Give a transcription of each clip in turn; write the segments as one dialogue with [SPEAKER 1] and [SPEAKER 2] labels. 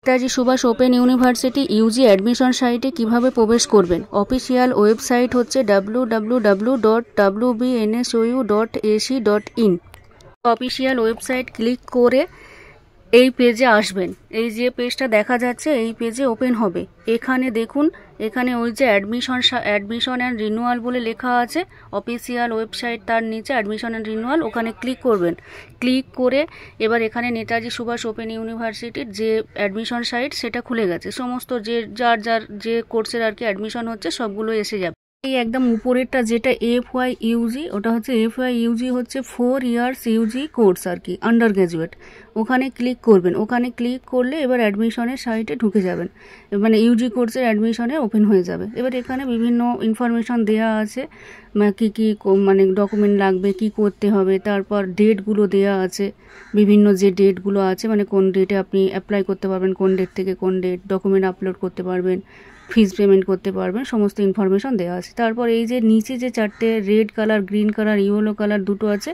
[SPEAKER 1] Netaji Subhash open university UG admission সাইটে কিভাবে প্রবেশ করবেন। অফিসিয়াল ওয়েবসাইট হচ্ছে www.wbnsou.ac.in। অফিসিয়াল ওয়েবসাইট ক্লিক করে এই পেজে আসবেন। এই যে পেজটা দেখা যাচ্ছে এই পেজে ওপেন হবে। এখানে দেখুন, এখানে ওই যে অ্যাডমিশন অ্যান্ড রিনিউয়াল বলে লেখা আছে, অফিসিয়াল ওয়েবসাইট, তার নিচে অ্যাডমিশন অ্যান্ড রিনিউয়াল, ওখানে ক্লিক করবেন। ক্লিক করে এবার এখানে নেতাজি সুভাষ ওপেন ইউনিভার্সিটির যে অ্যাডমিশন সাইট সেটা খুলে গেছে। সমস্ত যার যে কোর্সের আর কি অ্যাডমিশন হচ্ছে সবগুলো এসে যাবে। এই একদম উপরেরটা যেটা FYUG, ওটা হচ্ছে FYUG হচ্ছে 4 ইয়ার্স ইউজি কোর্স আর কি, আন্ডার গ্র্যাজুয়েট। ওখানে ক্লিক করবেন। ওখানে ক্লিক করলে এবার অ্যাডমিশনের সাইটে ঢুকে যাবেন, মানে ইউজি কোর্সের অ্যাডমিশনে ওপেন হয়ে যাবে। এবার এখানে বিভিন্ন ইনফরমেশন দেওয়া আছে, কি মানে ডকুমেন্ট লাগবে, কি করতে হবে, তারপর ডেটগুলো দেওয়া আছে, বিভিন্ন যে ডেটগুলো আছে, মানে কোন ডেটে আপনি অ্যাপ্লাই করতে পারবেন, কোন ডেট থেকে কোন ডেট, ডকুমেন্ট আপলোড করতে পারবেন, ফিজ পেমেন্ট করতে পারবেন, সমস্ত ইনফরমেশন দেওয়া আছে। তারপর এই যে নিচে যে চারটে red colour, green colour, yellow colour দুটো আছে,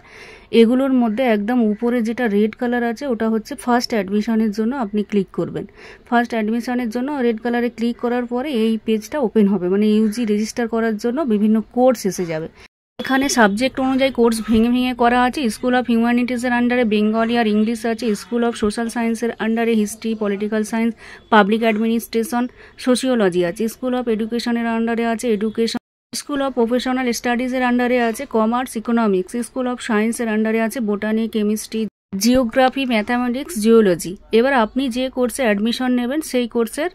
[SPEAKER 1] এগুলোর মধ্যে একদম উপরে যেটা রেড কালার আছে ওটা হচ্ছে ফার্স্ট অ্যাডমিশনের জন্য আপনি ক্লিক করবেন। ফার্স্ট অ্যাডমিশনের জন্য রেড কালারে ক্লিক করার পরে এই পেজটা ওপেন হবে, মানে ইউজি রেজিস্টার করার জন্য বিভিন্ন কোর্স এসে যাবে। এখানে সাবজেক্ট অনুযায়ী কোর্স ভেঙে ভেঙে করা আছে। স্কুল অফ হিউম্যানিটিসের আন্ডারে বেঙ্গলি আর ইংলিশ আছে। স্কুল অফ সোশ্যাল সায়েন্সের আন্ডারে history, political science, public administration, sociology আছে। স্কুল অফ এডুকেশনের আন্ডারে আছে এডুকেশন। স্কুল অফ প্রফেশনাল স্টাডিজের আন্ডারে আছে কমার্স, ইকোনমিক্স। স্কুল অফ সায়েন্সের আন্ডারে আছে botany, chemistry, geography, mathematics, geology. এবার আপনি যে কোর্সে অ্যাডমিশন নেবেন সেই কোর্সের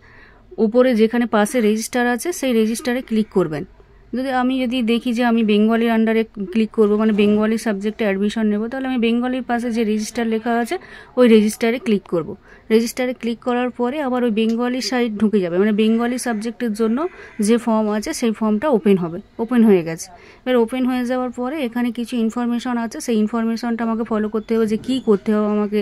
[SPEAKER 1] উপরে যেখানে পাশে রেজিস্টার আছে সেই রেজিস্টারে ক্লিক করবেন। আমি যদি দেখি যে আমি বেঙ্গলির আন্ডারে ক্লিক করব, মানে বেঙ্গলি সাবজেক্টে অ্যাডমিশন নেব, তাহলে আমি বেঙ্গলির পাশে যে রেজিস্টার লেখা আছে ওই রেজিস্টারে ক্লিক করব। রেজিস্টারে ক্লিক করার পরে আবার ওই বেঙ্গলি সাইট ঢুকে যাবে, মানে বেঙ্গলি সাবজেক্টের জন্য যে ফর্ম আছে সেই ফর্মটা ওপেন হবে। ওপেন হয়ে গেছে। এবার ওপেন হয়ে যাওয়ার পরে এখানে কিছু ইনফরমেশন আছে, সেই ইনফরমেশনটা আমাকে ফলো করতে হবে, যে কী করতে হবে আমাকে।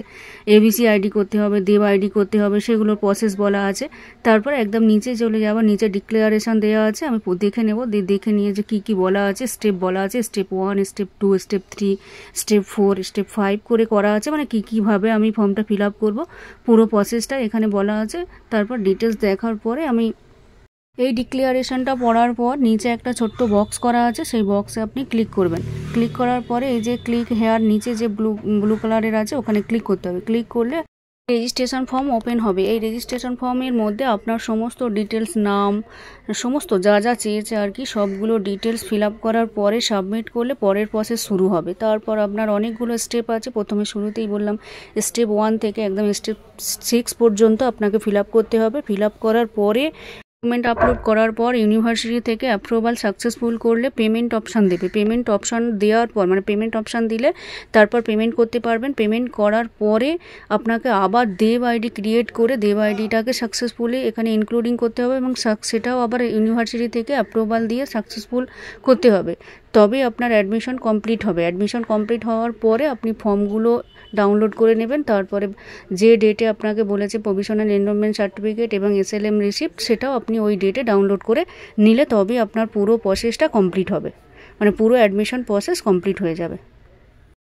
[SPEAKER 1] ABC ID করতে হবে, দেব ID করতে হবে, সেগুলোর প্রসেস বলা আছে। তারপর একদম নিচে চলে যাওয়ার, নিচে ডিক্লারেশন দেওয়া আছে, আমি দেখে নেব। দেখে নিয়ে যে কী বলা আছে, স্টেপ বলা আছে, step 1, step 2, step 3, step 4, step 5 করে করা আছে, মানে কীভাবে আমি ফর্মটা ফিল আপ করবো পুরো প্রসেসটা এখানে বলা আছে। তারপর ডিটেলস দেখার পরে আমি এই ডিক্লারেশনটা পড়ার পর নিচে একটা ছোট্ট বক্স করা আছে, সেই বক্সে আপনি ক্লিক করবেন। ক্লিক করার পরে এই যে ক্লিক হেয়ার নিচে যে ব্লু কালারের আছে ওখানে ক্লিক করতে হবে। ক্লিক করলে রেজিস্ট্রেশন ফর্ম ওপেন হবে। এই রেজিস্ট্রেশন ফর্মের মধ্যে আপনার সমস্ত ডিটেলস, নাম, সমস্ত যা চেয়েছে আর কি সবগুলো ডিটেলস ফিল আপ করার পরে সাবমিট করলে পরের প্রসেস শুরু হবে। তারপর আপনার অনেকগুলো স্টেপ আছে। প্রথমে শুরুতেই বললাম স্টেপ 1 থেকে একদম স্টেপ 6 পর্যন্ত আপনাকে ফিল আপ করতে হবে। ফিল আপ করার পরে ডকুমেন্ট আপলোড করার পর ইউনিভার্সিটি থেকে অ্যাপ্রুভাল সাকসেসফুল করলে পেমেন্ট অপশান দেবে। পেমেন্ট অপশান দেওয়ার পর, মানে পেমেন্ট অপশান দিলে তারপর পেমেন্ট করতে পারবেন। পেমেন্ট করার পরে আপনাকে আবার দেব ID ক্রিয়েট করে দেব IDটাকে সাকসেসফুলি এখানে ইনক্লুডিং করতে হবে, এবং সেটাও আবার ইউনিভার্সিটি থেকে অ্যাপ্রুভাল দিয়ে সাকসেসফুল করতে হবে। তবে আপনার অ্যাডমিশন কমপ্লিট হবে। অ্যাডমিশন কমপ্লিট হওয়ার পরে আপনি ফর্মগুলো ডাউনলোড করে নেবেন। তারপরে যে ডেটে আপনাকে বলেছে প্রভিশনাল এনরোলমেন্ট সার্টিফিকেট এবং SLM রিসিপ্ট, সেটাও আপনি ওই ডেটে ডাউনলোড করে নিলে তবেই আপনার পুরো প্রসেসটা কমপ্লিট হবে, মানে পুরো অ্যাডমিশন প্রসেস কমপ্লিট হয়ে যাবে।